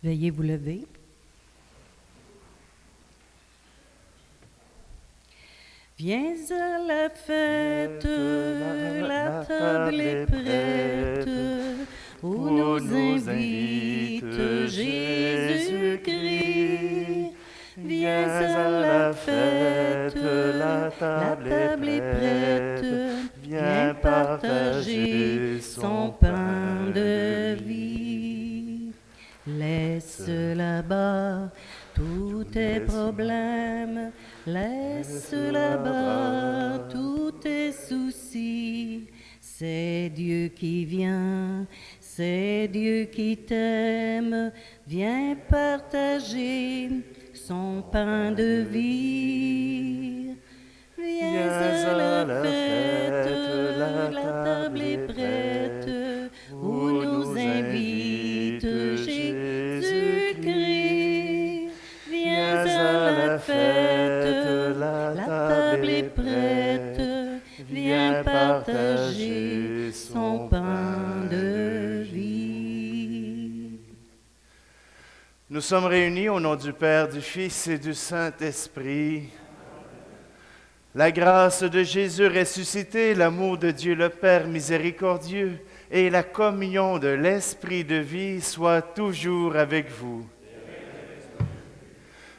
Veuillez vous lever. Viens à la fête, la table est prête, où nous invite Jésus-Christ. Viens à la fête, la table est prête, viens partager son pain de vie. Laisse là-bas tous tes problèmes, laisse là-bas tous tes soucis. C'est Dieu qui vient, c'est Dieu qui t'aime. Viens partager son pain de vie. Viens à la fête, la table est prête, où nous invite Jésus-Christ. Viens à la fête, la table est prête, viens partager son pain de vie. Nous sommes réunis au nom du Père, du Fils et du Saint-Esprit. La grâce de Jésus ressuscité, l'amour de Dieu le Père miséricordieux et la communion de l'Esprit de vie soient toujours avec vous.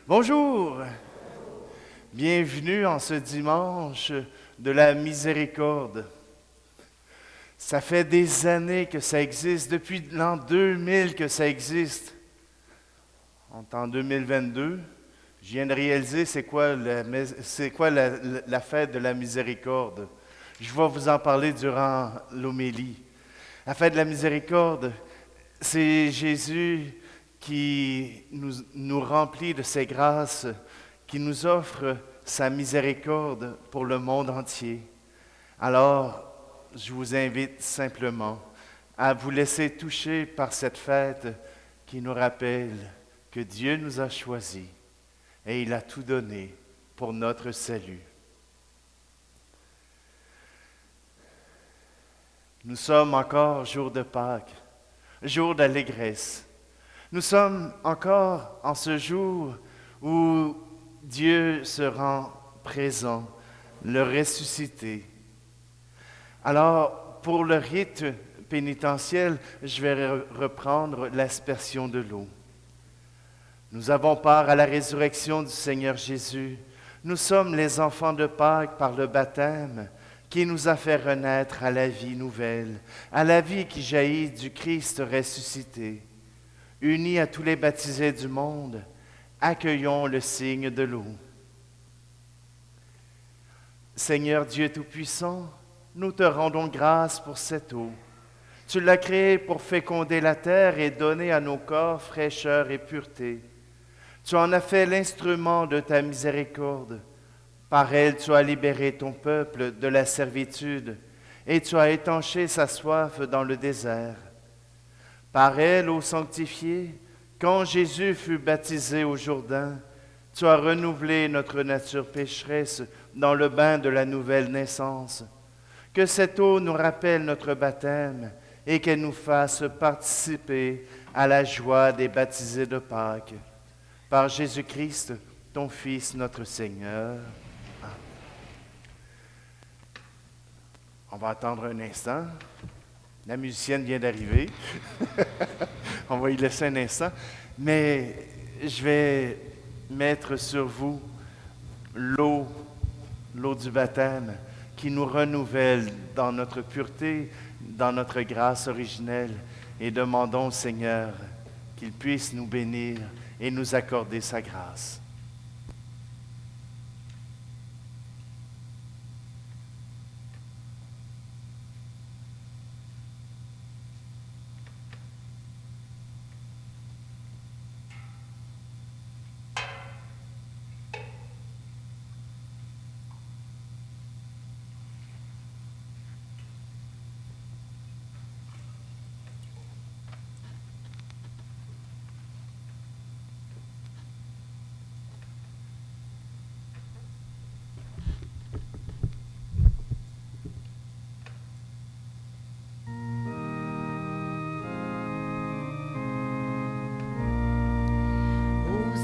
Bonjour, bienvenue en ce dimanche de la miséricorde. Ça fait des années que ça existe, depuis l'an 2000 que ça existe. On est en 2022. Je viens de réaliser c'est quoi la fête de la miséricorde. Je vais vous en parler durant l'homélie. La fête de la miséricorde, c'est Jésus qui nous remplit de ses grâces, qui nous offre sa miséricorde pour le monde entier. Alors, je vous invite simplement à vous laisser toucher par cette fête qui nous rappelle que Dieu nous a choisis. Et il a tout donné pour notre salut. Nous sommes encore jour de Pâques, jour d'allégresse. Nous sommes encore en ce jour où Dieu se rend présent, le ressuscité. Alors, pour le rite pénitentiel, je vais reprendre l'aspersion de l'eau. Nous avons part à la résurrection du Seigneur Jésus. Nous sommes les enfants de Pâques par le baptême qui nous a fait renaître à la vie nouvelle, à la vie qui jaillit du Christ ressuscité. Unis à tous les baptisés du monde, accueillons le signe de l'eau. Seigneur Dieu Tout-Puissant, nous te rendons grâce pour cette eau. Tu l'as créée pour féconder la terre et donner à nos corps fraîcheur et pureté. Tu en as fait l'instrument de ta miséricorde. Par elle, tu as libéré ton peuple de la servitude et tu as étanché sa soif dans le désert. Par elle, ô sanctifié, quand Jésus fut baptisé au Jourdain, tu as renouvelé notre nature pécheresse dans le bain de la nouvelle naissance. Que cette eau nous rappelle notre baptême et qu'elle nous fasse participer à la joie des baptisés de Pâques. Par Jésus-Christ, ton Fils, notre Seigneur. Amen. On va attendre un instant. La musicienne vient d'arriver. On va y laisser un instant. Mais je vais mettre sur vous l'eau du baptême qui nous renouvelle dans notre pureté, dans notre grâce originelle. Et demandons au Seigneur qu'il puisse nous bénir et nous accorder sa grâce.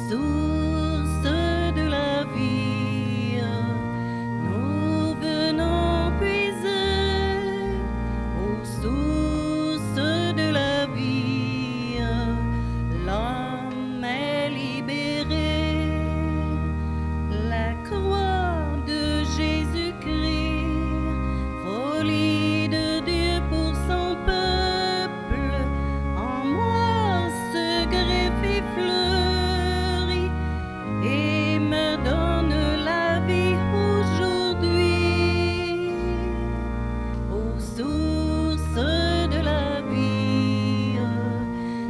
source de la vie, nous venons puiser. Aux sources de la vie, l'homme est libéré. La croix de Jésus-Christ, folie de Dieu pour son peuple, en moi se greffe et fleurit et me donne la vie aujourd'hui. Aux sources de la vie,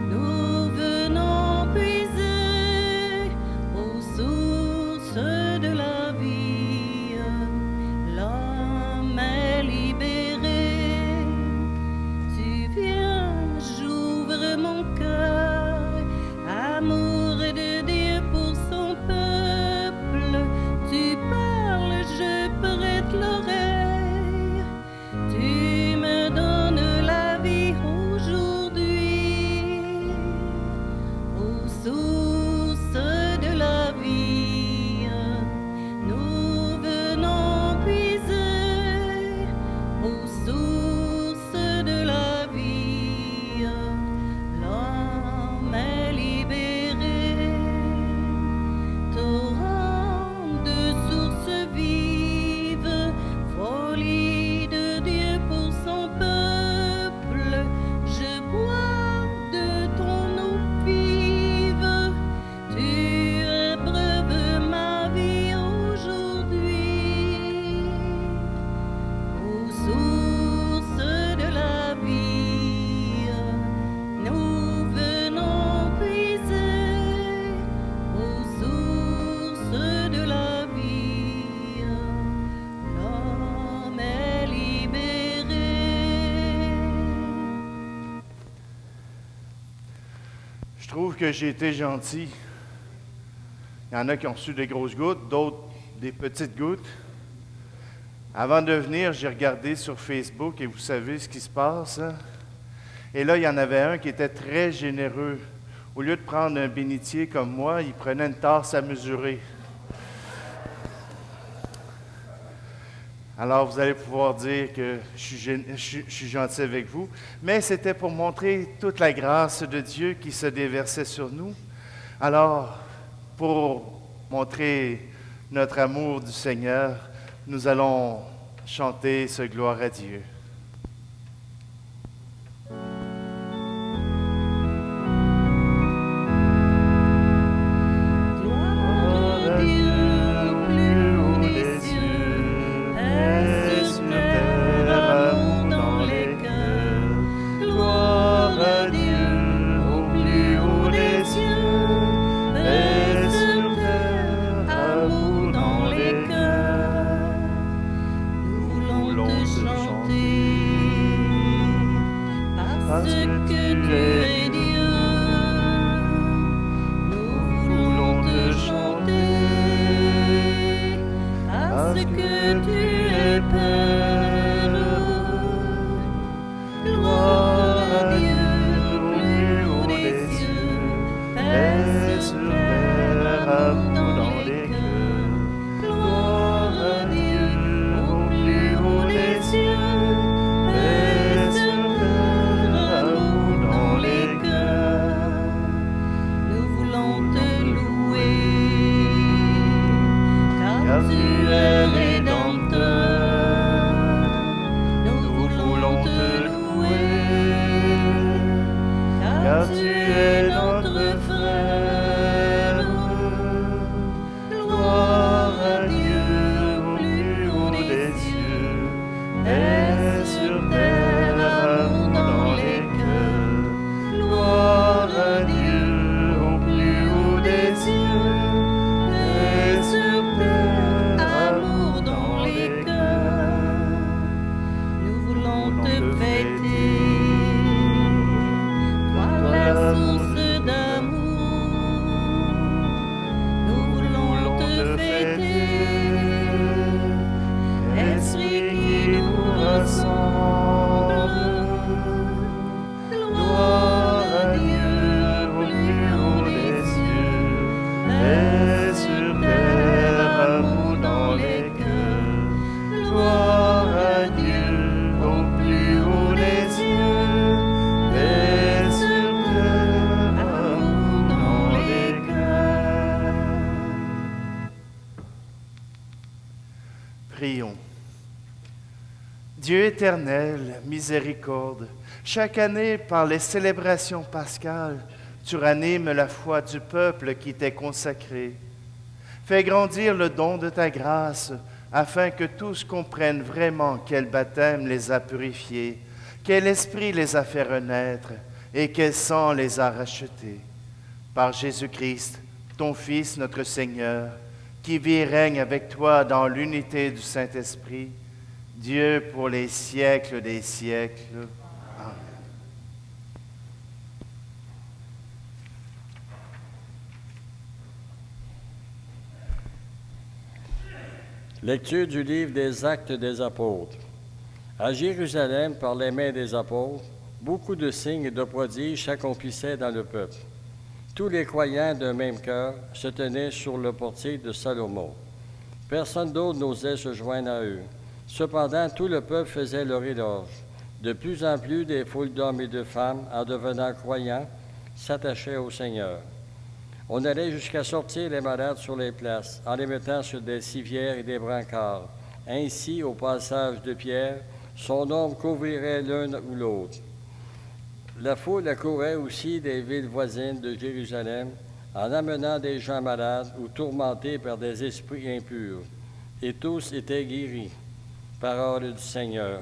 nous venons puiser. Aux sources de la vie, l'homme est libéré. Tu viens, j'ouvre mon cœur, amour de Dieu pour son peuple. Tu parles, je prête l'oreille. Tu me donnes la vie aujourd'hui. Aux sources de la vie, nous venons puiser. Aux sources de la vie, l'homme est libéré. Torrent de sources vives, folie de Dieu pour son peuple, je bois de ton eau vive. Tu abreuves ma vie aujourd'hui. Aux sources de la vie, nous venons puiser. Aux sources de la vie, l'homme est libéré. Je trouve que j'ai été gentil. Il y en a qui ont reçu des grosses gouttes, d'autres des petites gouttes. Avant de venir, j'ai regardé sur Facebook et vous savez ce qui se passe, hein? Et là, il y en avait un qui était très généreux. Au lieu de prendre un bénitier comme moi, il prenait une tasse à mesurer. Alors, vous allez pouvoir dire que je suis gentil avec vous, mais c'était pour montrer toute la grâce de Dieu qui se déversait sur nous. Alors, pour montrer notre amour du Seigneur, nous allons chanter ce gloire à Dieu. Gloire à Dieu au plus haut des cieux, paix sur terre, amour dans les cœurs. Gloire à Dieu au plus haut des cieux, paix sur terre, amour dans les cœurs. Nous voulons te chanter parce que tu es Dieu. Nous voulons te chanter parce que tu es Père. Gloire à Dieu au plus haut des cieux, paix sur terre, amour dans les cœurs. Gloire à Dieu au plus haut des cieux, paix sur terre, amour dans les cœurs. Nous voulons te louer, car tu es rédempteur. Nous voulons te louer, car tu es notre frère. Gloire à Dieu au plus haut des cieux, paix sur terre, amour dans les cœurs. Gloire à Dieu au plus haut des cieux, paix sur terre, amour dans les cœurs. Nous voulons te fêter, toi la source éternel, miséricorde, chaque année, par les célébrations pascales, tu ranimes la foi du peuple qui t'est consacré. Fais grandir le don de ta grâce, afin que tous comprennent vraiment quel baptême les a purifiés, quel esprit les a fait renaître et quel sang les a rachetés. Par Jésus-Christ, ton Fils, notre Seigneur, qui vit et règne avec toi dans l'unité du Saint-Esprit, Dieu pour les siècles des siècles. Amen. Lecture du livre des Actes des Apôtres. À Jérusalem, par les mains des apôtres, beaucoup de signes et de prodiges s'accomplissaient dans le peuple. Tous les croyants d'un même cœur se tenaient sur le portique de Salomon. Personne d'autre n'osait se joindre à eux. Cependant, tout le peuple faisait leur éloge. De plus en plus, des foules d'hommes et de femmes, en devenant croyants, s'attachaient au Seigneur. On allait jusqu'à sortir les malades sur les places, en les mettant sur des civières et des brancards. Ainsi, au passage de Pierre, son ombre couvrirait l'un ou l'autre. La foule accourait aussi des villes voisines de Jérusalem, en amenant des gens malades ou tourmentés par des esprits impurs. Et tous étaient guéris. Parole du Seigneur.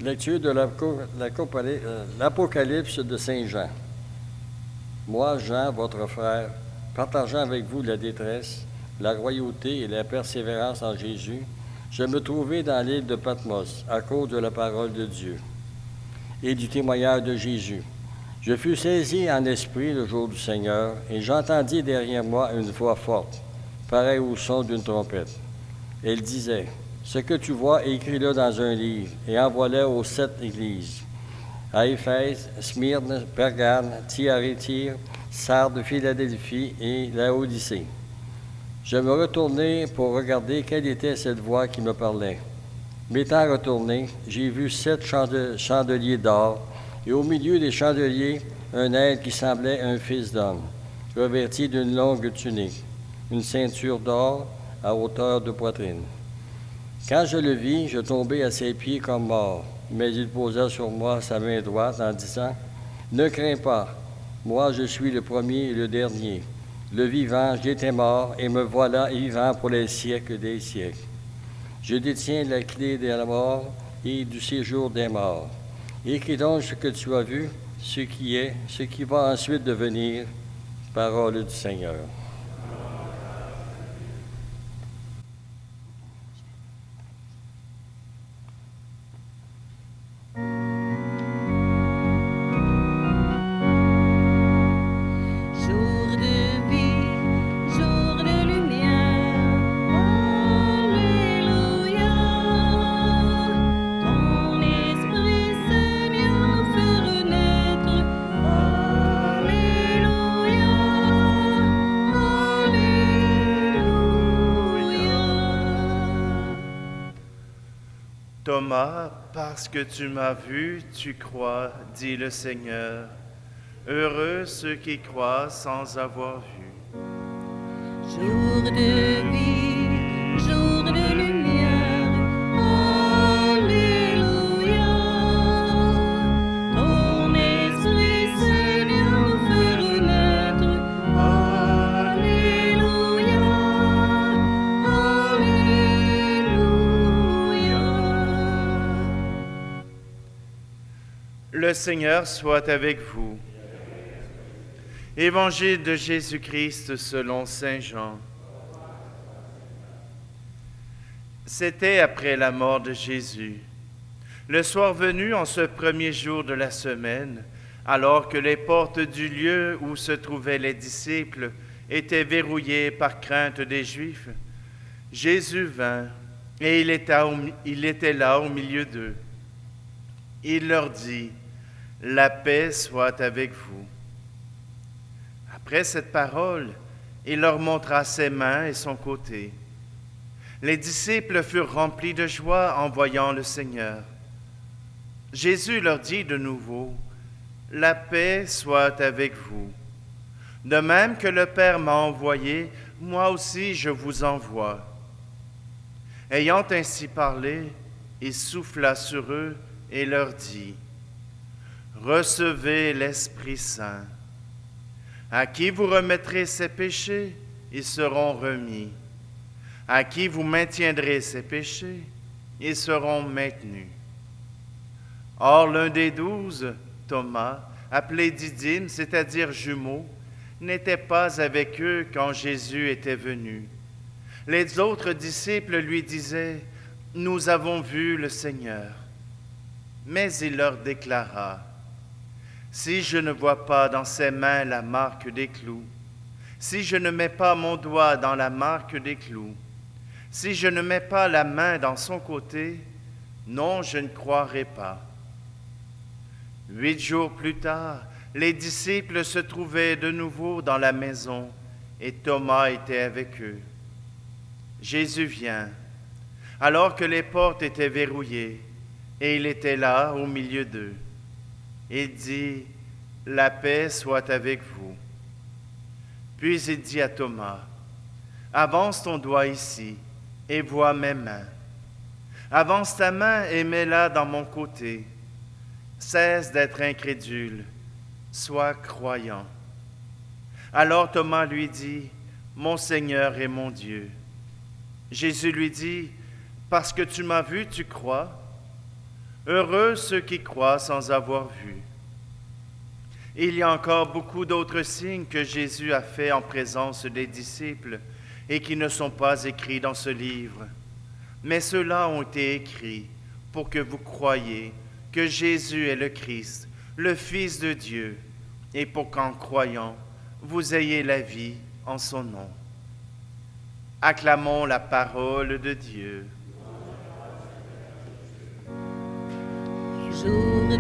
Lecture de l'Apocalypse de Saint Jean. Moi, Jean, votre frère, partageant avec vous la détresse, la royauté et la persévérance en Jésus, je me trouvais dans l'île de Patmos à cause de la parole de Dieu et du témoignage de Jésus. Je fus saisi en esprit le jour du Seigneur et j'entendis derrière moi une voix forte, pareille au son d'une trompette. Elle disait: ce que tu vois, écris-le dans un livre et envoie-le aux 7 églises. À Éphèse, Smyrne, Pergame, Thyatire, Sardes, Philadelphie et Laodicée. Je me retournai pour regarder quelle était cette voix qui me parlait. M'étant retourné, j'ai vu 7 chandeliers d'or, et au milieu des chandeliers, un être qui semblait un fils d'homme, revêti d'une longue tunique, une ceinture d'or à hauteur de poitrine. Quand je le vis, je tombai à ses pieds comme mort, mais il posa sur moi sa main droite en disant: « Ne crains pas, moi je suis le premier et le dernier, le vivant, j'étais mort, et me voilà vivant pour les siècles des siècles. Je détiens la clé de la mort et du séjour des morts. Écris donc ce que tu as vu, ce qui est, ce qui va ensuite devenir. » Parole du Seigneur. Thomas, parce que tu m'as vu, tu crois, dit le Seigneur. Heureux ceux qui croient sans avoir vu. Jour de vie, jour de lumière, Alléluia. Ton esprit, Seigneur, nous fait renaître, Alléluia, Alléluia. Le Seigneur soit avec vous. Évangile de Jésus-Christ selon saint Jean. C'était après la mort de Jésus. Le soir venu, en ce premier jour de la semaine, alors que les portes du lieu où se trouvaient les disciples étaient verrouillées par crainte des Juifs, Jésus vint et il était là au milieu d'eux. Il leur dit, « La paix soit avec vous. » Après cette parole, il leur montra ses mains et son côté. Les disciples furent remplis de joie en voyant le Seigneur. Jésus leur dit de nouveau, « La paix soit avec vous. De même que le Père m'a envoyé, moi aussi je vous envoie. » Ayant ainsi parlé, il souffla sur eux et leur dit, « Recevez l'Esprit Saint. À qui vous remettrez ses péchés, ils seront remis. À qui vous maintiendrez ses péchés, ils seront maintenus. » Or, l'un des 12, Thomas, appelé Didyme, c'est-à-dire jumeau, n'était pas avec eux quand Jésus était venu. Les autres disciples lui disaient, « Nous avons vu le Seigneur. » Mais il leur déclara, « Si je ne vois pas dans ses mains la marque des clous, si je ne mets pas mon doigt dans la marque des clous, si je ne mets pas la main dans son côté, non, je ne croirai pas. » 8 jours plus tard, les disciples se trouvaient de nouveau dans la maison et Thomas était avec eux. Jésus vient, alors que les portes étaient verrouillées, et il était là au milieu d'eux. Il dit, « La paix soit avec vous. » Puis il dit à Thomas, « Avance ton doigt ici et vois mes mains. Avance ta main et mets-la dans mon côté. Cesse d'être incrédule, sois croyant. » Alors Thomas lui dit, « Mon Seigneur et mon Dieu. » Jésus lui dit, « Parce que tu m'as vu, tu crois. Heureux ceux qui croient sans avoir vu. » Il y a encore beaucoup d'autres signes que Jésus a faits en présence des disciples et qui ne sont pas écrits dans ce livre. Mais ceux-là ont été écrits pour que vous croyiez que Jésus est le Christ, le Fils de Dieu, et pour qu'en croyant, vous ayez la vie en son nom. Acclamons la parole de Dieu. Jour de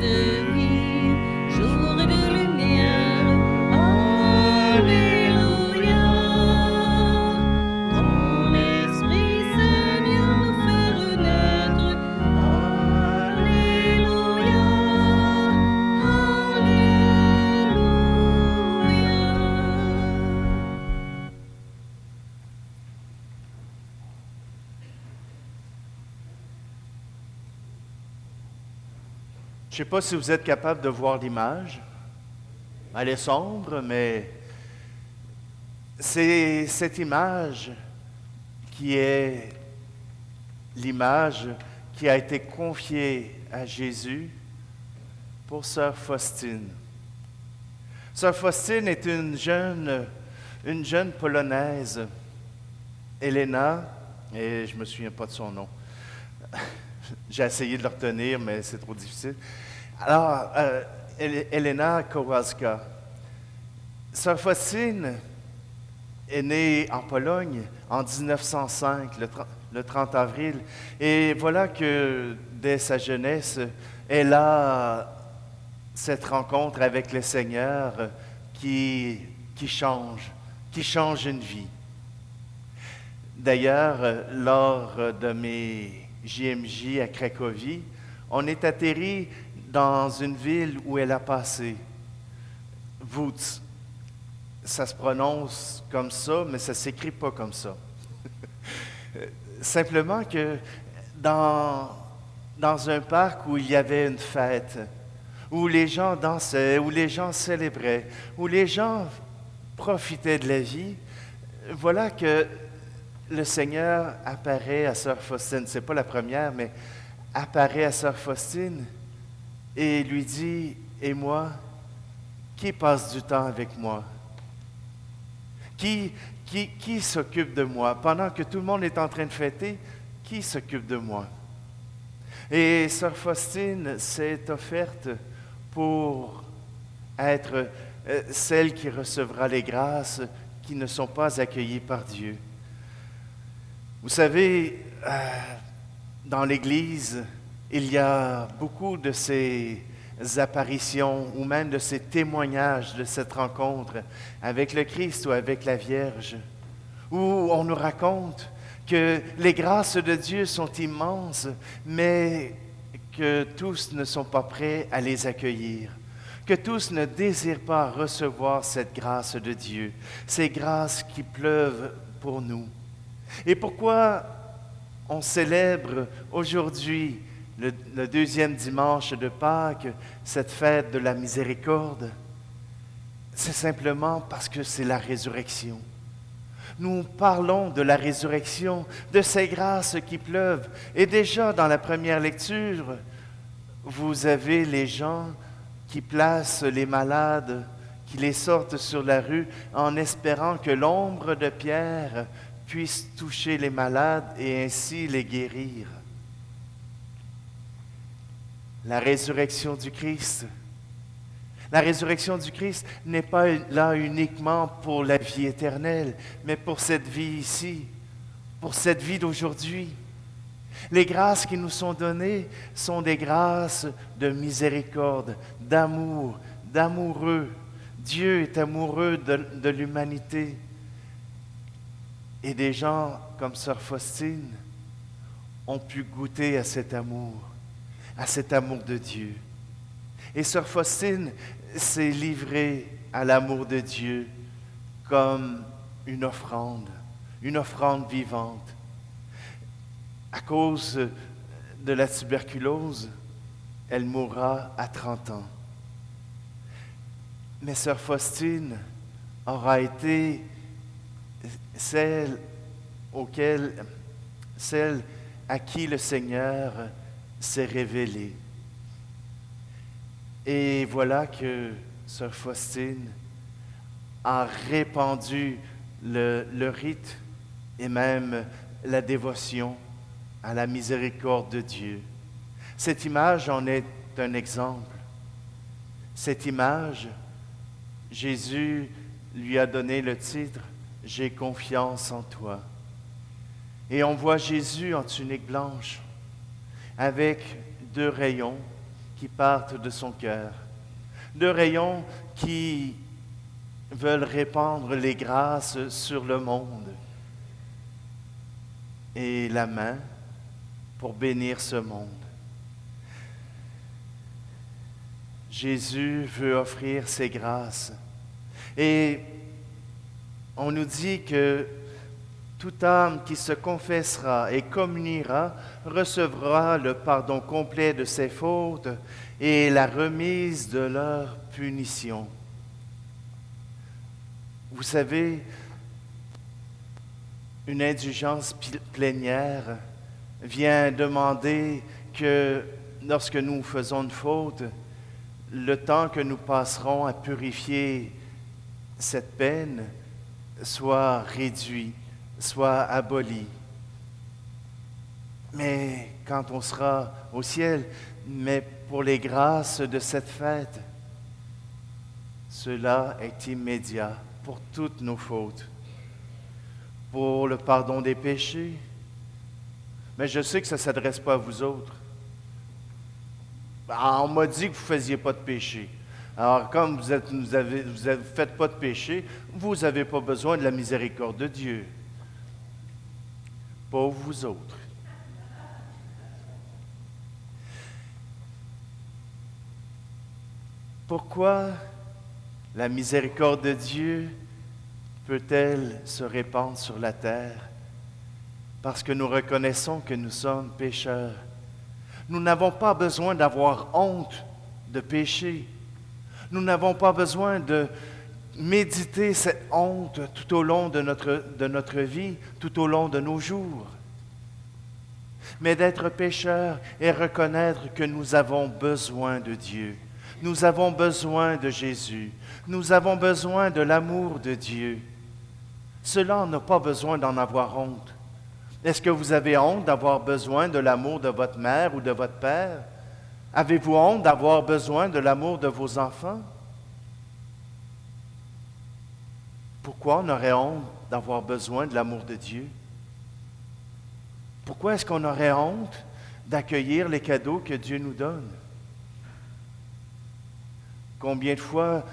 vie, jour de lumière, Alléluia. Ton esprit, Seigneur, nous fait renaître, Alléluia, Alléluia. Je ne sais pas si vous êtes capable de voir l'image. Elle est sombre, mais c'est cette image qui est l'image qui a été confiée à Jésus pour sœur Faustine. Sœur Faustine est une jeune Polonaise, Elena, et je ne me souviens pas de son nom. J'ai essayé de le retenir, mais c'est trop difficile. Alors, Elena Kowalska. Sœur Faustine est née en Pologne en 1905, le 30 avril. Et voilà que dès sa jeunesse, elle a cette rencontre avec le Seigneur qui change une vie. D'ailleurs, lors de mes JMJ à Cracovie, on est atterri dans une ville où elle a passé. Wódz. Ça se prononce comme ça, mais ça ne s'écrit pas comme ça. Simplement que dans un parc où il y avait une fête, où les gens dansaient, où les gens célébraient, où les gens profitaient de la vie, voilà que le Seigneur apparaît à Sœur Faustine. Ce n'est pas la première, mais apparaît à Sœur Faustine et lui dit, « Et moi, qui passe du temps avec moi? Qui s'occupe de moi? Pendant que tout le monde est en train de fêter, qui s'occupe de moi? » Et Sœur Faustine s'est offerte pour être celle qui recevra les grâces qui ne sont pas accueillies par Dieu. Vous savez, dans l'Église, il y a beaucoup de ces apparitions ou même de ces témoignages de cette rencontre avec le Christ ou avec la Vierge, où on nous raconte que les grâces de Dieu sont immenses, mais que tous ne sont pas prêts à les accueillir, que tous ne désirent pas recevoir cette grâce de Dieu, ces grâces qui pleuvent pour nous. Et pourquoi on célèbre aujourd'hui, le deuxième dimanche de Pâques, cette fête de la miséricorde? C'est simplement parce que c'est la résurrection. Nous parlons de la résurrection, de ces grâces qui pleuvent. Et déjà dans la première lecture, vous avez les gens qui placent les malades, qui les sortent sur la rue en espérant que l'ombre de Pierre puisse toucher les malades et ainsi les guérir. La résurrection du Christ. La résurrection du Christ n'est pas là uniquement pour la vie éternelle, mais pour cette vie ici, pour cette vie d'aujourd'hui. Les grâces qui nous sont données sont des grâces de miséricorde, d'amour, d'amoureux. Dieu est amoureux de l'humanité. Et des gens comme Sœur Faustine ont pu goûter à cet amour de Dieu. Et Sœur Faustine s'est livrée à l'amour de Dieu comme une offrande vivante. À cause de la tuberculose, elle mourra à 30 ans. Mais Sœur Faustine aura été celle à qui le Seigneur s'est révélé. Et voilà que Sœur Faustine a répandu le rite et même la dévotion à la miséricorde de Dieu. Cette image en est un exemple. Cette image, Jésus lui a donné le titre « J'ai confiance en toi ». Et on voit Jésus en tunique blanche, avec 2 rayons qui partent de son cœur. 2 rayons qui veulent répandre les grâces sur le monde. Et la main pour bénir ce monde. Jésus veut offrir ses grâces. Et on nous dit que toute âme qui se confessera et communiera recevra le pardon complet de ses fautes et la remise de leur punition. Vous savez, une indulgence plénière vient demander que lorsque nous faisons une faute, le temps que nous passerons à purifier cette peine soit réduit, soit aboli. Mais quand on sera au ciel, mais pour les grâces de cette fête, cela est immédiat pour toutes nos fautes, pour le pardon des péchés. Mais je sais que ça ne s'adresse pas à vous autres. On m'a dit que vous ne faisiez pas de péché. Alors, comme vous ne faites pas de péché, vous n'avez pas besoin de la miséricorde de Dieu. Pas vous autres. Pourquoi la miséricorde de Dieu peut-elle se répandre sur la terre? Parce que nous reconnaissons que nous sommes pécheurs. Nous n'avons pas besoin d'avoir honte de pécher. Nous n'avons pas besoin de méditer cette honte tout au long de notre vie, tout au long de nos jours. Mais d'être pécheurs et reconnaître que nous avons besoin de Dieu. Nous avons besoin de Jésus. Nous avons besoin de l'amour de Dieu. Cela, on n'a pas besoin d'en avoir honte. Est-ce que vous avez honte d'avoir besoin de l'amour de votre mère ou de votre père? Avez-vous honte d'avoir besoin de l'amour de vos enfants? Pourquoi on aurait honte d'avoir besoin de l'amour de Dieu? Pourquoi est-ce qu'on aurait honte d'accueillir les cadeaux que Dieu nous donne? Combien de fois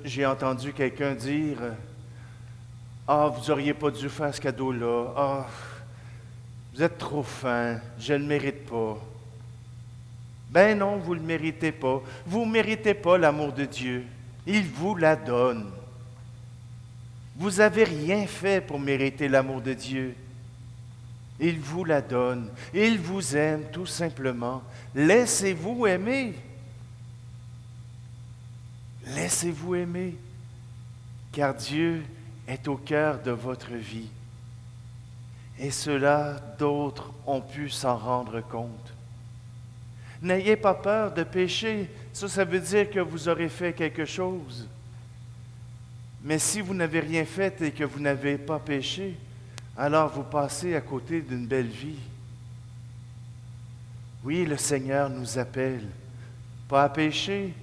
j'ai entendu quelqu'un dire « Ah, vous n'auriez pas dû faire ce cadeau-là. Ah, vous êtes trop fin, je ne le mérite pas. » Ben non, vous ne le méritez pas. Vous ne méritez pas l'amour de Dieu. Il vous la donne. Vous n'avez rien fait pour mériter l'amour de Dieu. Il vous la donne. Il vous aime tout simplement. Laissez-vous aimer. Laissez-vous aimer, car Dieu est au cœur de votre vie. Et cela, d'autres ont pu s'en rendre compte. N'ayez pas peur de pécher. Ça veut dire que vous aurez fait quelque chose. Mais si vous n'avez rien fait et que vous n'avez pas péché, alors vous passez à côté d'une belle vie. Oui, le Seigneur nous appelle, pas à pécher,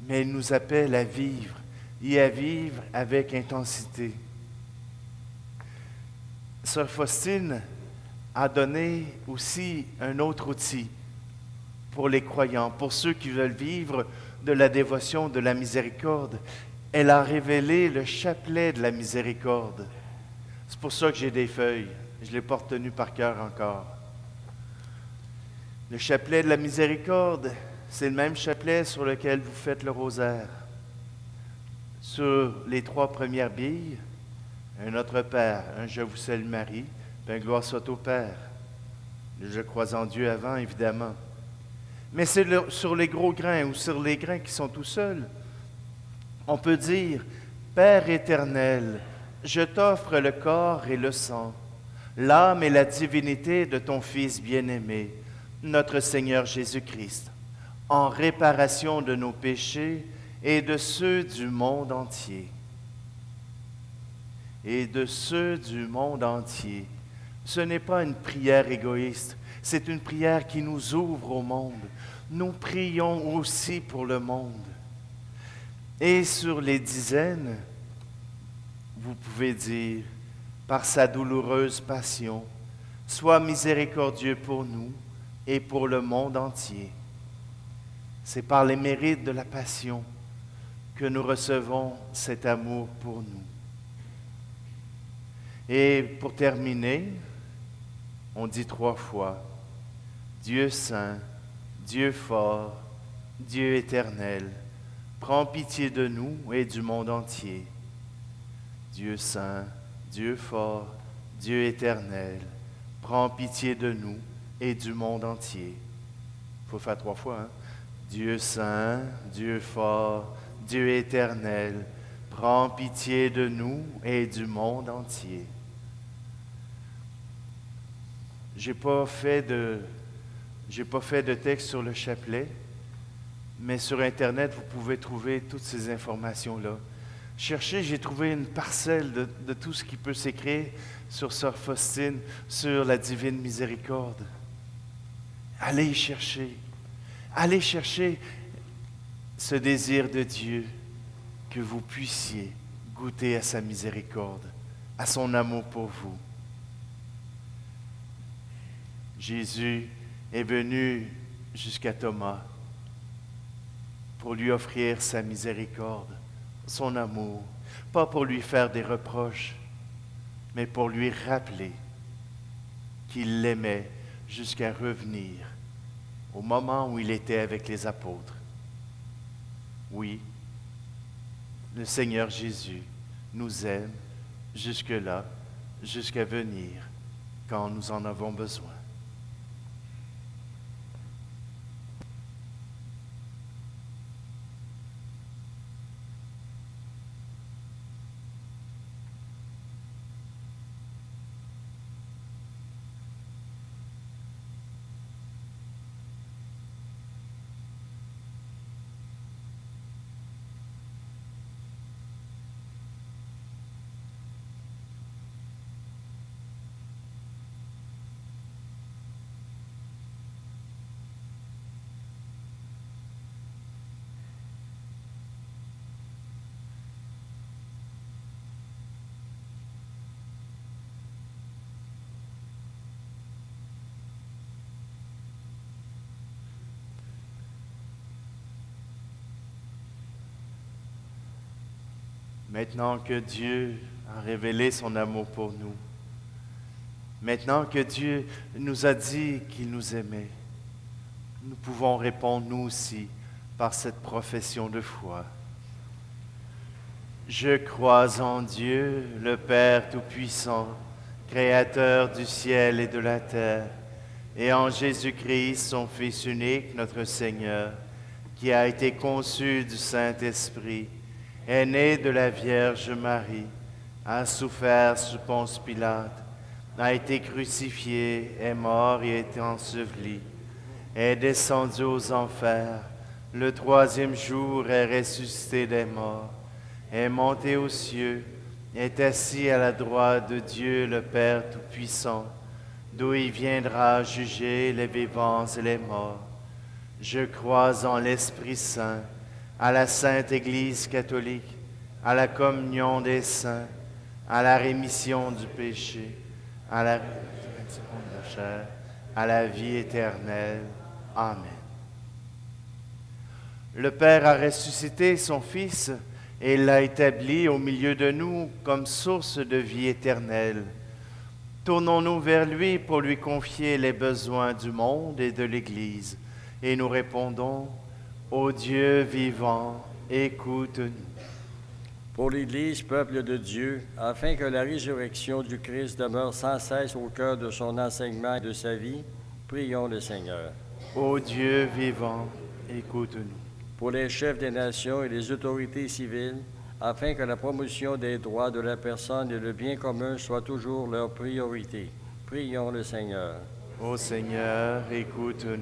mais il nous appelle à vivre, et à vivre avec intensité. Sœur Faustine a donné aussi un autre outil pour les croyants, pour ceux qui veulent vivre de la dévotion, de la miséricorde. Elle a révélé le chapelet de la miséricorde. C'est pour ça que j'ai des feuilles. Je ne l'ai pas retenu par cœur encore. Le chapelet de la miséricorde, c'est le même chapelet sur lequel vous faites le rosaire. Sur les 3 premières billes, un Notre Père, un Je vous salue Marie, puis un Gloire soit au Père. Le Je crois en Dieu avant, évidemment. Mais c'est sur les gros grains ou sur les grains qui sont tout seuls. On peut dire, Père éternel, je t'offre le corps et le sang, l'âme et la divinité de ton Fils bien-aimé, notre Seigneur Jésus-Christ, en réparation de nos péchés et de ceux du monde entier. Et de ceux du monde entier. Ce n'est pas une prière égoïste, c'est une prière qui nous ouvre au monde. Nous prions aussi pour le monde. Et sur les dizaines, vous pouvez dire, par sa douloureuse passion, sois miséricordieux pour nous et pour le monde entier. C'est par les mérites de la passion que nous recevons cet amour pour nous. Et pour terminer, on dit 3 fois, Dieu saint, Dieu fort, Dieu éternel, prends pitié de nous et du monde entier. Dieu saint, Dieu fort, Dieu éternel, prends pitié de nous et du monde entier. Il faut faire 3 fois, hein? Dieu saint, Dieu fort, Dieu éternel, prends pitié de nous et du monde entier. J'ai pas fait de texte sur le chapelet, mais sur Internet, vous pouvez trouver toutes ces informations-là. Cherchez, j'ai trouvé une parcelle de tout ce qui peut s'écrire sur Sœur Faustine, sur la divine miséricorde. Allez chercher ce désir de Dieu, que vous puissiez goûter à sa miséricorde, à son amour pour vous. Jésus est venu jusqu'à Thomas pour lui offrir sa miséricorde, son amour, pas pour lui faire des reproches, mais pour lui rappeler qu'il l'aimait jusqu'à revenir au moment où il était avec les apôtres. Oui, Le Seigneur Jésus nous aime jusque-là, jusqu'à venir, quand nous en avons besoin. Maintenant que Dieu a révélé son amour pour nous, maintenant que Dieu nous a dit qu'il nous aimait, nous pouvons répondre nous aussi par cette profession de foi. Je crois en Dieu, le Père Tout-Puissant, Créateur du ciel et de la terre, et en Jésus-Christ, son Fils unique, notre Seigneur, qui a été conçu du Saint-Esprit, est né de la Vierge Marie, a souffert sous Ponce Pilate, a été crucifié, est mort et est enseveli, est descendu aux enfers, le troisième jour est ressuscité des morts, est monté aux cieux, est assis à la droite de Dieu le Père Tout-Puissant, d'où il viendra juger les vivants et les morts. Je crois en l'Esprit Saint, à la Sainte Église catholique, à la communion des saints, à la rémission du péché, à la résurrection de la chair, à la vie éternelle. Amen. Le Père a ressuscité son Fils et l'a établi au milieu de nous comme source de vie éternelle. Tournons-nous vers lui pour lui confier les besoins du monde et de l'Église, et nous répondons: Ô Dieu vivant, écoute-nous. Pour l'Église, peuple de Dieu, afin que la résurrection du Christ demeure sans cesse au cœur de son enseignement et de sa vie, prions le Seigneur. Ô Dieu vivant, écoute-nous. Pour les chefs des nations et les autorités civiles, afin que la promotion des droits de la personne et le bien commun soit toujours leur priorité, prions le Seigneur. Ô Seigneur, écoute-nous.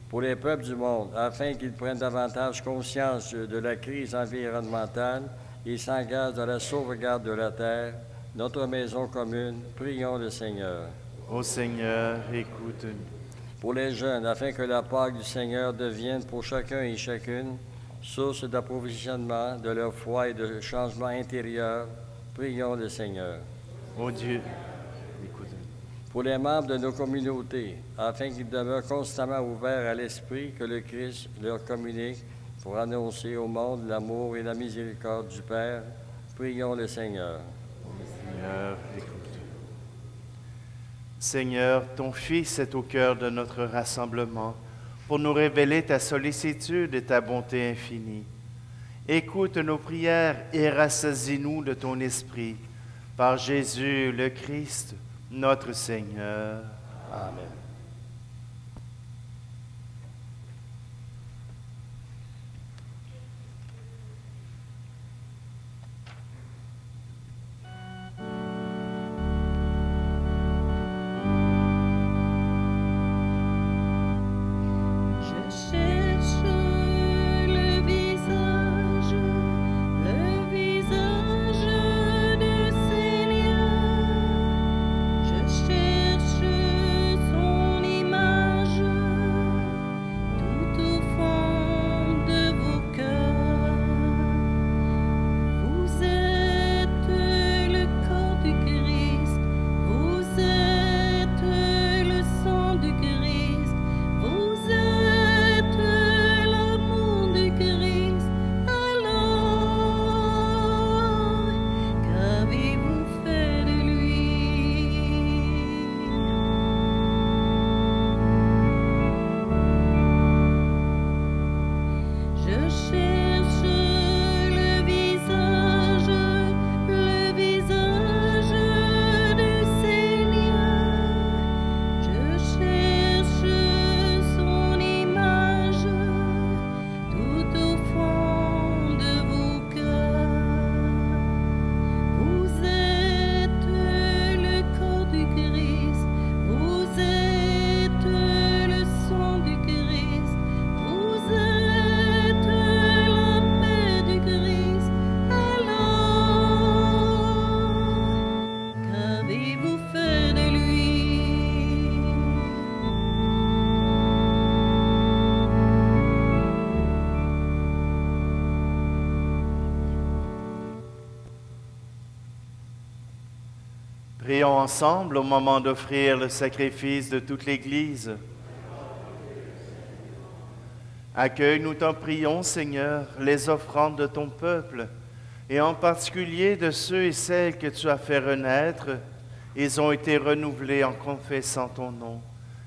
Pour les peuples du monde, afin qu'ils prennent davantage conscience de la crise environnementale et s'engagent dans la sauvegarde de la terre, notre maison commune, prions le Seigneur. Ô Seigneur, écoute-nous. Pour les jeunes, afin que la Pâque du Seigneur devienne pour chacun et chacune source d'approvisionnement de leur foi et de changement intérieur, prions le Seigneur. Ô Dieu, écoute-nous. Pour les membres de nos communautés, afin qu'ils demeurent constamment ouverts à l'Esprit que le Christ leur communique pour annoncer au monde l'amour et la miséricorde du Père, prions le Seigneur. Seigneur, écoute-nous. Seigneur, ton Fils est au cœur de notre rassemblement pour nous révéler ta sollicitude et ta bonté infinie. Écoute nos prières et rassasie-nous de ton esprit. Par Jésus le Christ, notre Seigneur. Amen. Je cherche son Prions ensemble au moment d'offrir le sacrifice de toute l'Église. Accueille, nous t'en prions, Seigneur, les offrandes de ton peuple, et en particulier de ceux et celles que tu as fait renaître. Ils ont été renouvelés en confessant ton nom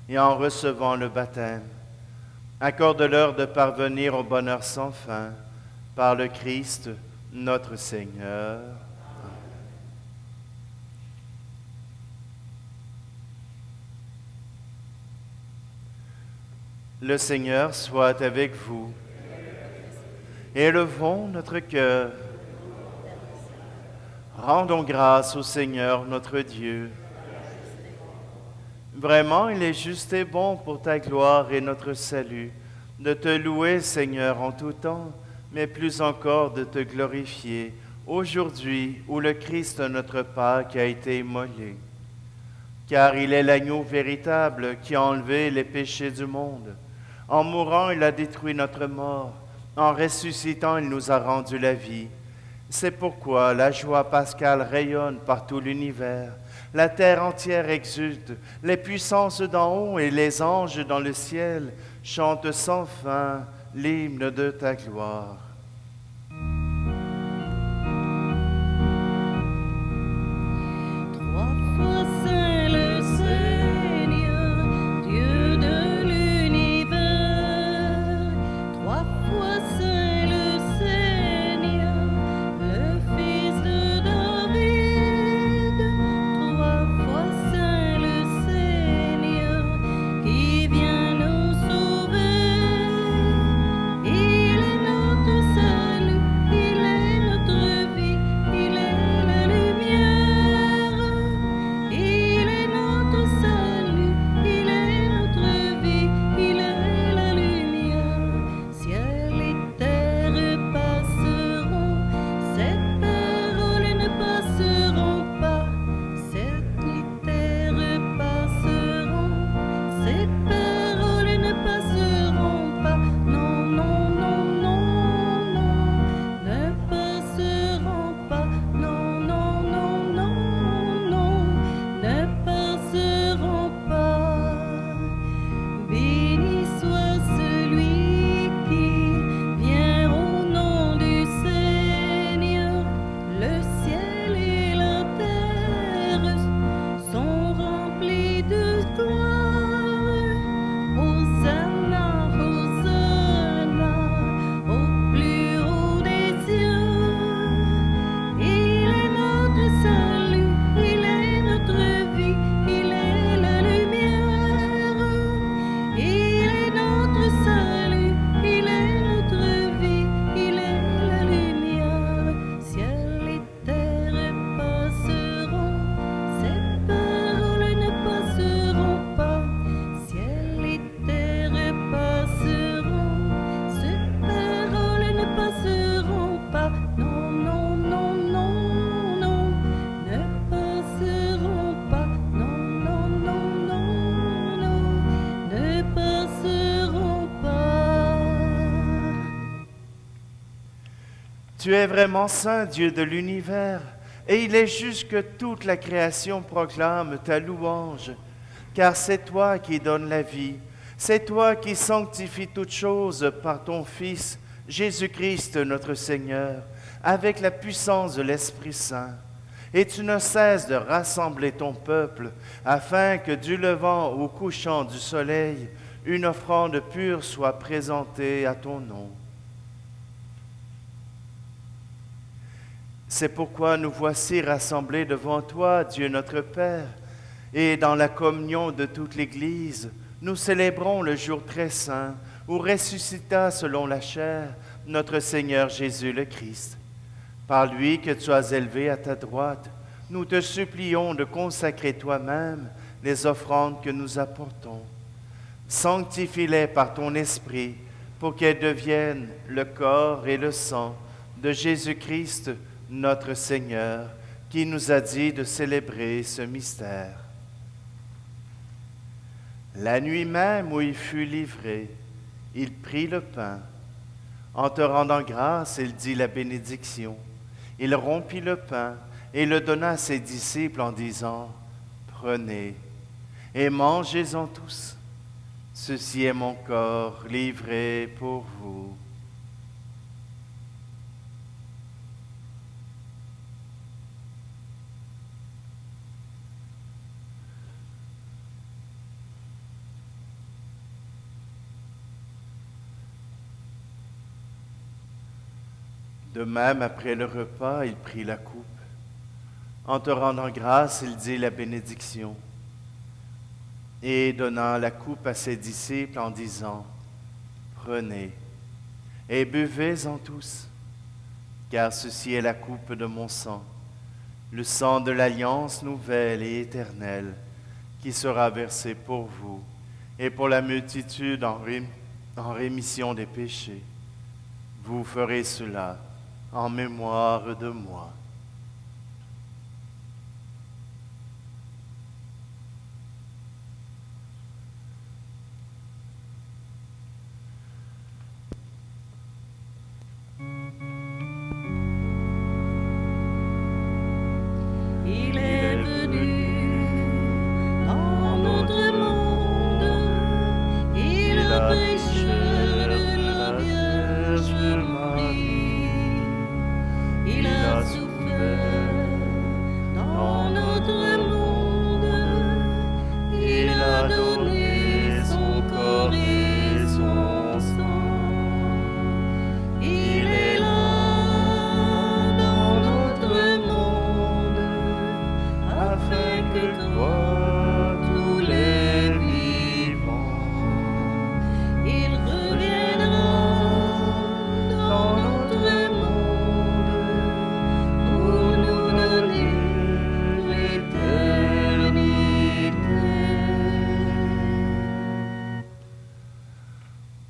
et en recevant le baptême. Accorde-leur de parvenir au bonheur sans fin, par le Christ, notre Seigneur. Le Seigneur soit avec vous. Élevons notre cœur. Rendons grâce au Seigneur notre Dieu. Vraiment, il est juste et bon pour ta gloire et notre salut de te louer, Seigneur, en tout temps, mais plus encore de te glorifier aujourd'hui où le Christ, notre Pâque, a été immolé. Car il est l'agneau véritable qui a enlevé les péchés du monde. En mourant, il a détruit notre mort. En ressuscitant, il nous a rendu la vie. C'est pourquoi la joie pascale rayonne par tout l'univers. La terre entière exulte. Les puissances d'en haut et les anges dans le ciel chantent sans fin l'hymne de ta gloire. Tu es vraiment saint, Dieu de l'univers, et il est juste que toute la création proclame ta louange, car c'est toi qui donnes la vie, c'est toi qui sanctifies toutes choses par ton Fils, Jésus-Christ notre Seigneur, avec la puissance de l'Esprit Saint. Et tu ne cesses de rassembler ton peuple, afin que du levant au couchant du soleil, une offrande pure soit présentée à ton nom. C'est pourquoi nous voici rassemblés devant toi, Dieu notre Père, et dans la communion de toute l'Église, nous célébrons le jour très saint où ressuscita selon la chair notre Seigneur Jésus le Christ. Par lui que tu as élevé à ta droite, nous te supplions de consacrer toi-même les offrandes que nous apportons. Sanctifie-les par ton Esprit pour qu'elles deviennent le corps et le sang de Jésus-Christ, notre Seigneur, qui nous a dit de célébrer ce mystère. La nuit même où il fut livré, il prit le pain. En te rendant grâce, il dit la bénédiction. Il rompit le pain et le donna à ses disciples en disant, « Prenez et mangez-en tous. Ceci est mon corps livré pour vous. » De même, après le repas, il prit la coupe. En te rendant grâce, il dit la bénédiction. Et donnant la coupe à ses disciples en disant, « Prenez et buvez-en tous, car ceci est la coupe de mon sang, le sang de l'alliance nouvelle et éternelle, qui sera versé pour vous et pour la multitude en rémission des péchés. Vous ferez cela en mémoire de moi. » Il est venu dans notre monde, il a pécheur de la Vierge Marie, il a souffert dans notre monde, il a donné son corps et son sang, il est là dans notre monde, afin que toi, tous les vivants, il reviendra dans notre monde pour nous donner l'éternité.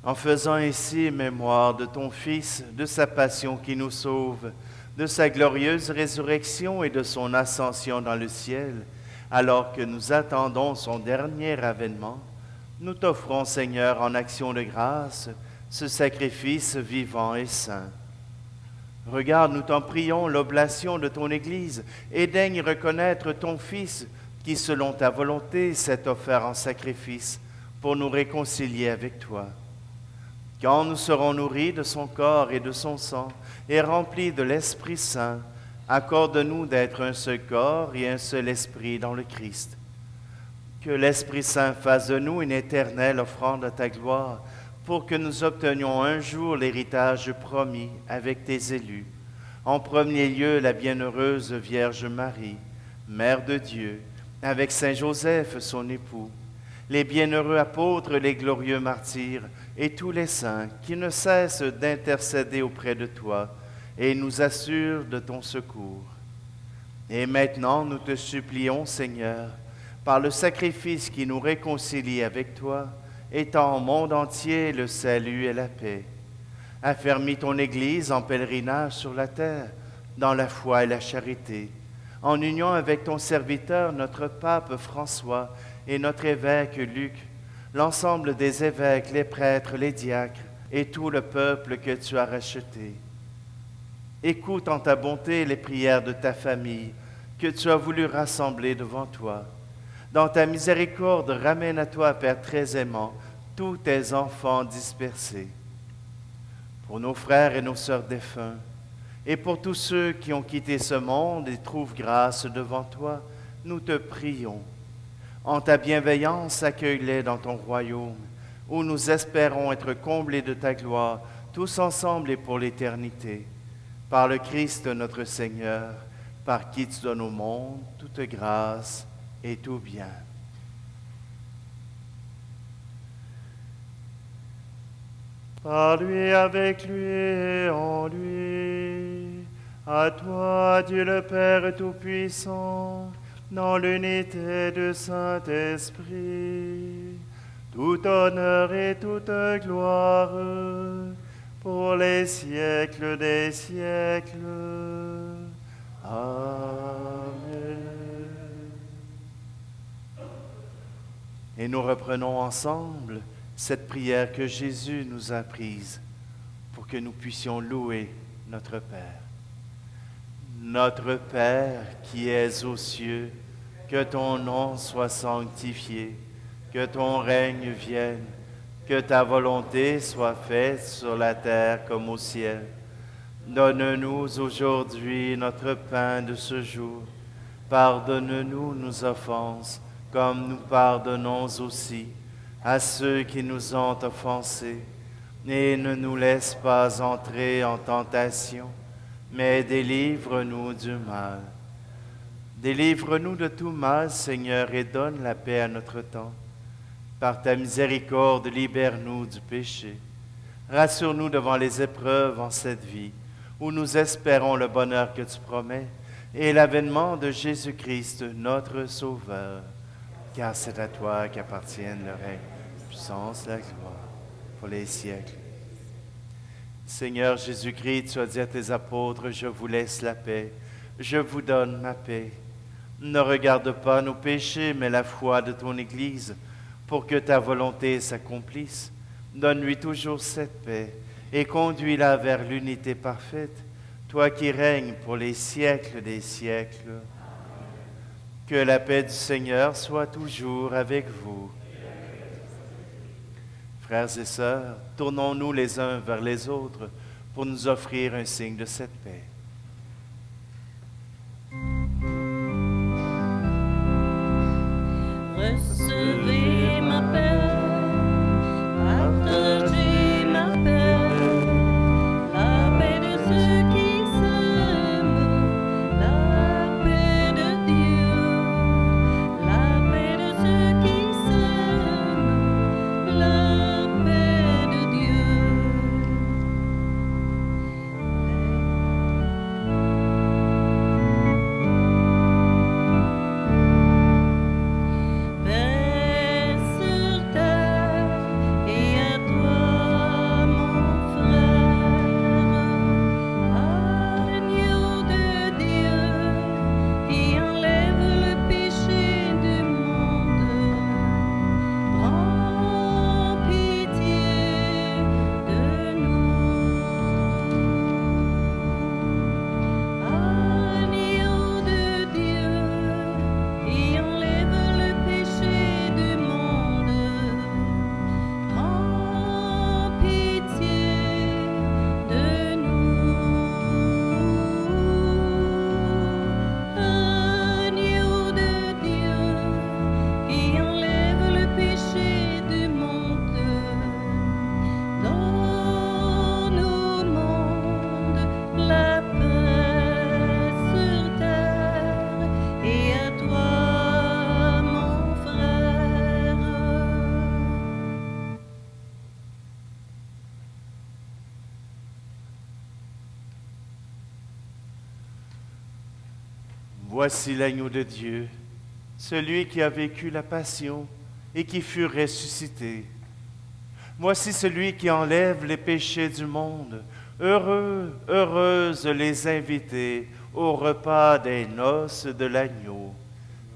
En faisant ainsi mémoire de ton Fils, de sa passion qui nous sauve, de sa glorieuse résurrection et de son ascension dans le ciel, alors que nous attendons son dernier avènement, nous t'offrons, Seigneur, en action de grâce, ce sacrifice vivant et saint. Regarde, nous t'en prions, l'oblation de ton Église, et daigne reconnaître ton Fils, qui, selon ta volonté, s'est offert en sacrifice pour nous réconcilier avec toi. Quand nous serons nourris de son corps et de son sang, et remplis de l'Esprit Saint, accorde-nous d'être un seul corps et un seul esprit dans le Christ. Que l'Esprit Saint fasse de nous une éternelle offrande à ta gloire, pour que nous obtenions un jour l'héritage promis avec tes élus. En premier lieu, la bienheureuse Vierge Marie, Mère de Dieu, avec Saint Joseph, son époux, les bienheureux apôtres, les glorieux martyrs, et tous les saints qui ne cessent d'intercéder auprès de toi et nous assurent de ton secours. Et maintenant, nous te supplions, Seigneur, par le sacrifice qui nous réconcilie avec toi, étends au monde entier le salut et la paix. Affermis ton Église en pèlerinage sur la terre, dans la foi et la charité, en union avec ton serviteur, notre pape François, et notre évêque Luc, l'ensemble des évêques, les prêtres, les diacres, et tout le peuple que tu as racheté. Écoute en ta bonté les prières de ta famille, que tu as voulu rassembler devant toi. Dans ta miséricorde, ramène à toi, Père très aimant, tous tes enfants dispersés. Pour nos frères et nos sœurs défunts, et pour tous ceux qui ont quitté ce monde et trouvent grâce devant toi, nous te prions. En ta bienveillance, accueille-les dans ton royaume, où nous espérons être comblés de ta gloire, tous ensemble et pour l'éternité. Par le Christ notre Seigneur, par qui tu donnes au monde toute grâce et tout bien. Par lui, avec lui et en lui, à toi, Dieu le Père Tout-Puissant, dans l'unité du Saint-Esprit, tout honneur et toute gloire pour les siècles des siècles. Amen. Et nous reprenons ensemble cette prière que Jésus nous a apprise pour que nous puissions louer notre Père. Notre Père qui es aux cieux, que ton nom soit sanctifié, que ton règne vienne, que ta volonté soit faite sur la terre comme au ciel. Donne-nous aujourd'hui notre pain de ce jour. Pardonne-nous nos offenses, comme nous pardonnons aussi à ceux qui nous ont offensés. Et ne nous laisse pas entrer en tentation, mais délivre-nous du mal. Délivre-nous de tout mal, Seigneur, et donne la paix à notre temps. Par ta miséricorde, libère-nous du péché. Rassure-nous devant les épreuves en cette vie, où nous espérons le bonheur que tu promets, et l'avènement de Jésus-Christ, notre Sauveur. Car c'est à toi qu'appartiennent le règne, la puissance, la gloire, pour les siècles. Seigneur Jésus-Christ, tu as dit à tes apôtres, je vous laisse la paix, je vous donne ma paix. Ne regarde pas nos péchés, mais la foi de ton Église, pour que ta volonté s'accomplisse. Donne-lui toujours cette paix et conduis-la vers l'unité parfaite, toi qui règnes pour les siècles des siècles. Que la paix du Seigneur soit toujours avec vous. Frères et sœurs, tournons-nous les uns vers les autres pour nous offrir un signe de cette paix. Recevez ma paix, partagez ma paix, la paix de ceux qui s'aiment, la paix de Dieu, la paix de ceux qui s'aiment, la paix de Dieu. Paix sur terre et à toi mon frère, agneau de Dieu qui enlève le péché du monde, prends pitié de nous. Agneau de Dieu qui enlève le péché du monde, prends pitié de nous. Agneau de Dieu qui enlève le péché du monde, donne au monde la paix sur terre et à toi mon frère. Voici l'agneau de Dieu, celui qui a vécu la passion et qui fut ressuscité. Voici celui qui enlève les péchés du monde. Heureux, heureuses les invités au repas des noces de l'agneau.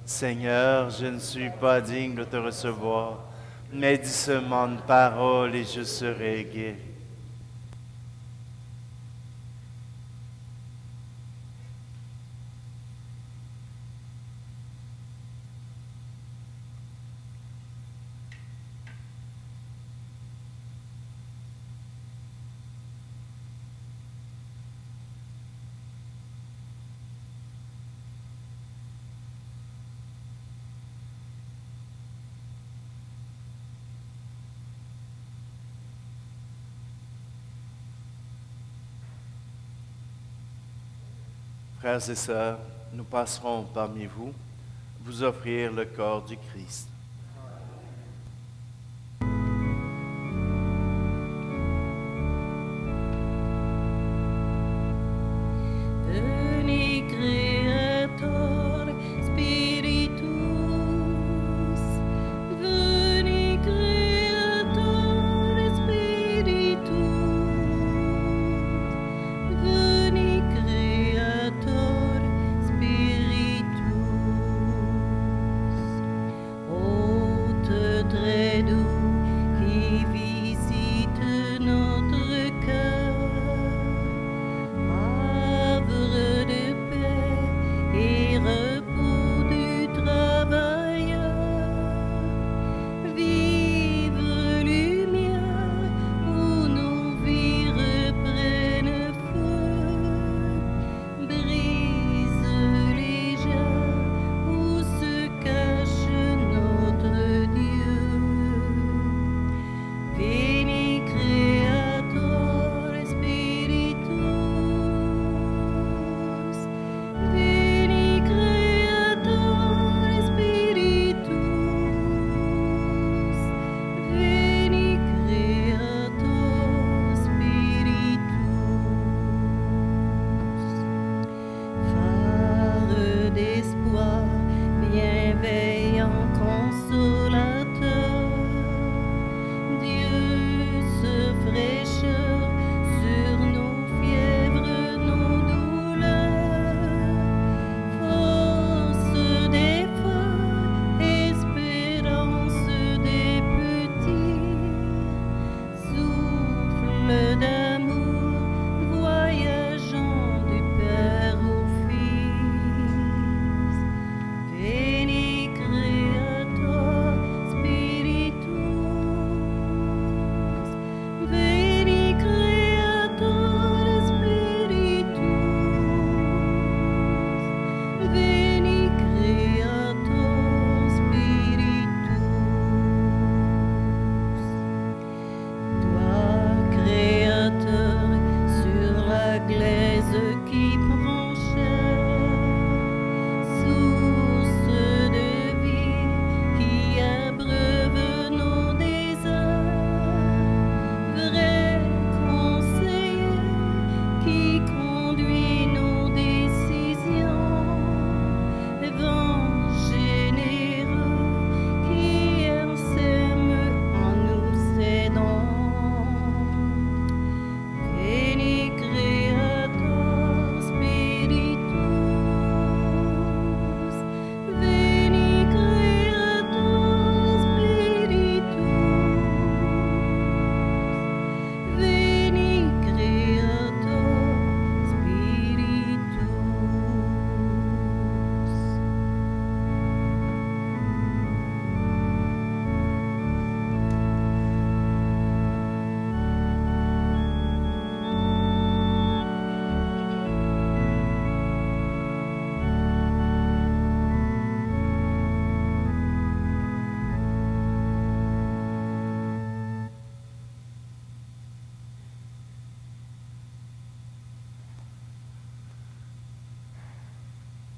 Seigneur, je ne suis pas digne de te recevoir, mais dis seulement une parole et je serai guéri. Frères et sœurs, nous passerons parmi vous, vous offrir le corps du Christ. Veni Creator Spiritus, veni Creator Spiritus, veni Creator Spiritus.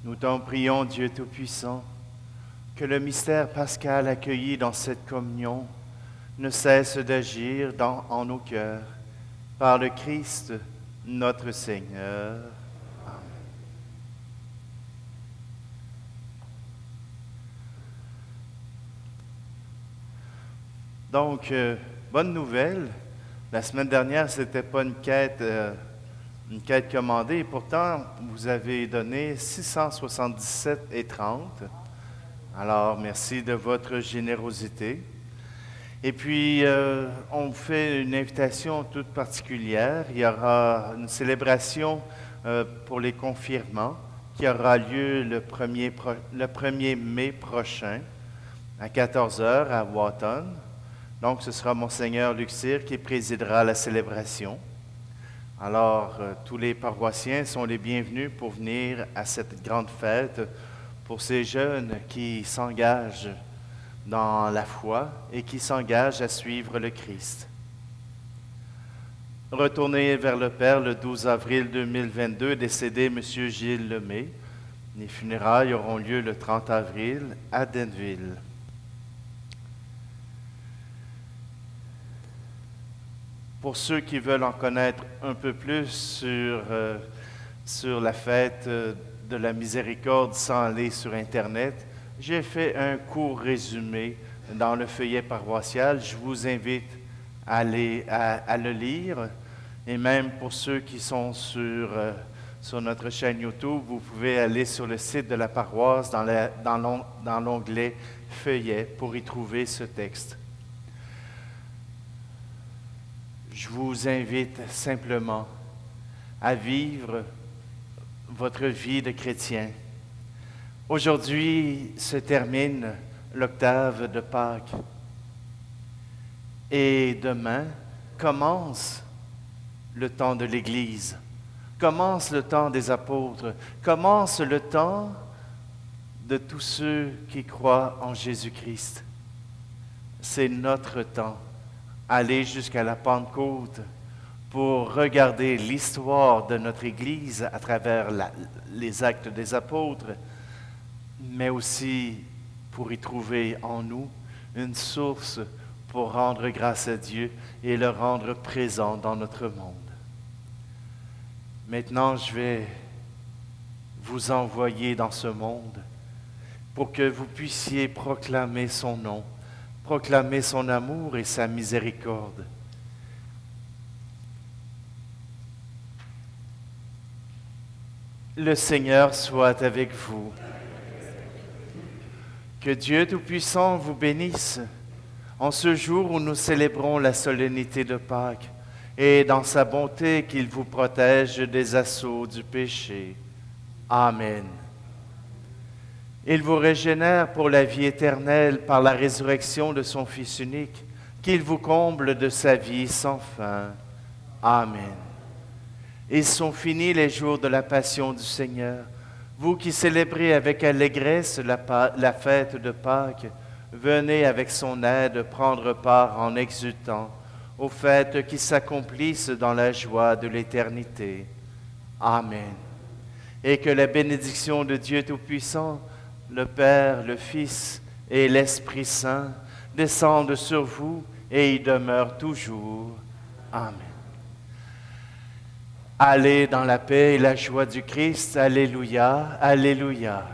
Nous t'en prions, Dieu Tout-Puissant, que le mystère pascal accueilli dans cette communion ne cesse d'agir en nos cœurs, par le Christ, notre Seigneur. Amen. Donc, bonne nouvelle. La semaine dernière, ce n'était pas une quête commandée, et pourtant, vous avez donné 677,30. Alors, merci de votre générosité. Et puis, on vous fait une invitation toute particulière. Il y aura une célébration pour les confirmants qui aura lieu le 1er mai prochain à 14 h à Wotton. Donc, ce sera Monseigneur Luc Cyr qui présidera la célébration. Alors, tous les paroissiens sont les bienvenus pour venir à cette grande fête pour ces jeunes qui s'engagent dans la foi et qui s'engagent à suivre le Christ. Retourné vers le Père le 12 avril 2022, décédé M. Gilles Lemay. Les funérailles auront lieu le 30 avril à Denville. Pour ceux qui veulent en connaître un peu plus sur la fête de la miséricorde sans aller sur Internet, j'ai fait un court résumé dans le feuillet paroissial. Je vous invite à le lire. Et même pour ceux qui sont sur notre chaîne YouTube, vous pouvez aller sur le site de la paroisse dans l'onglet feuillet pour y trouver ce texte. Je vous invite simplement à vivre votre vie de chrétien. Aujourd'hui se termine l'octave de Pâques. Et demain commence le temps de l'Église, commence le temps des apôtres, commence le temps de tous ceux qui croient en Jésus-Christ. C'est notre temps. Aller jusqu'à la Pentecôte pour regarder l'histoire de notre Église à travers les actes des apôtres, mais aussi pour y trouver en nous une source pour rendre grâce à Dieu et le rendre présent dans notre monde. Maintenant, je vais vous envoyer dans ce monde pour que vous puissiez proclamer son nom, proclamer son amour et sa miséricorde. Le Seigneur soit avec vous. Que Dieu Tout-Puissant vous bénisse en ce jour où nous célébrons la solennité de Pâques et dans sa bonté qu'il vous protège des assauts du péché. Amen. Il vous régénère pour la vie éternelle par la résurrection de son Fils unique, qu'il vous comble de sa vie sans fin. Amen. Et sont finis les jours de la passion du Seigneur. Vous qui célébrez avec allégresse la fête de Pâques, venez avec son aide prendre part en exultant aux fêtes qui s'accomplissent dans la joie de l'éternité. Amen. Et que la bénédiction de Dieu Tout-Puissant, le Père, le Fils et l'Esprit Saint descendent sur vous et y demeurent toujours. Amen. Allez dans la paix et la joie du Christ. Alléluia, alléluia.